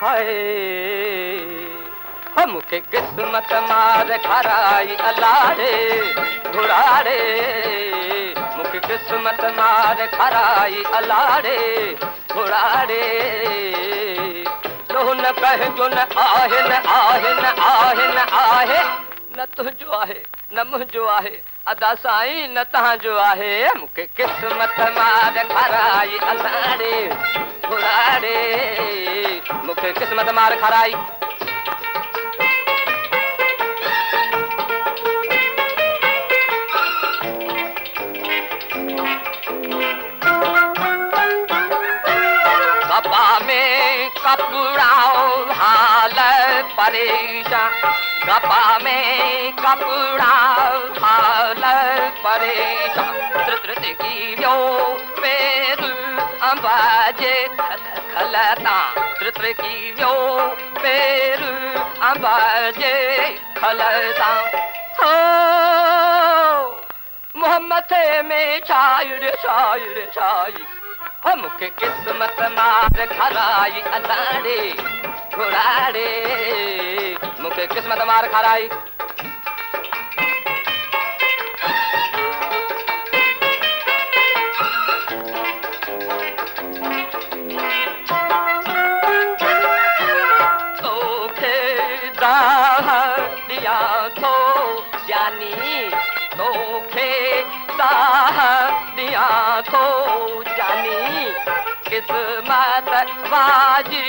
हाय हमके किस्मत मार खराई अलाड़े घुराड़े मुखे किस्मत मार खराई अलाड़े घुराड़े लो न कह जो न आहे न आहे न आहे न आहे न तुंहिंजो आहे न मुंहिंजो आहे अदा साईं न तव्हांजो आहे मूंखे किस्मत मार खराई अलाड़े घुराड़े मूंखे किस्मत मार खराई गपा में कपड़ा हाल परेशान गपा में कपड़ा हाल परेशान त्रित की व्यो पेर अंबाजे खलता त्रित की व्यो पेर अंबाजे खलता हो मोहम्मद में शायर शायर शायर हमके किस्मत मार खराई अलाड़े घुराड़े मुखे किस्मत मार खराई तोखे दाह दिया थो जानी तोखे दाह दिया थो जानी किस्मत वाजी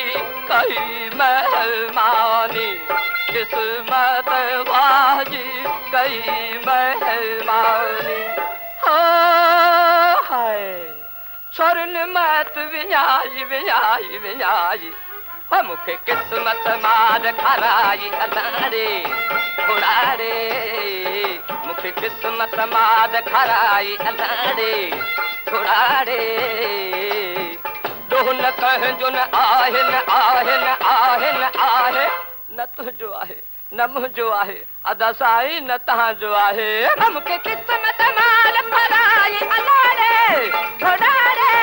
कई मेहमानी किस्मत वाजी कई मेहमानी हाय छोरन मत विञाई विञाई विञाई हमके किस्मत मार खराई अलाड़े घुराड़े मुखे किस्मत मार खराई अलाड़े घुराड़े लो न कह जो न आहे न आहे न आहे न आहे न तुंहिंजो आहे न मुंहिंजो आहे अदा साईं न तव्हांजो आहे हमके किस्मत मार खराई अलाड़े घुराड़े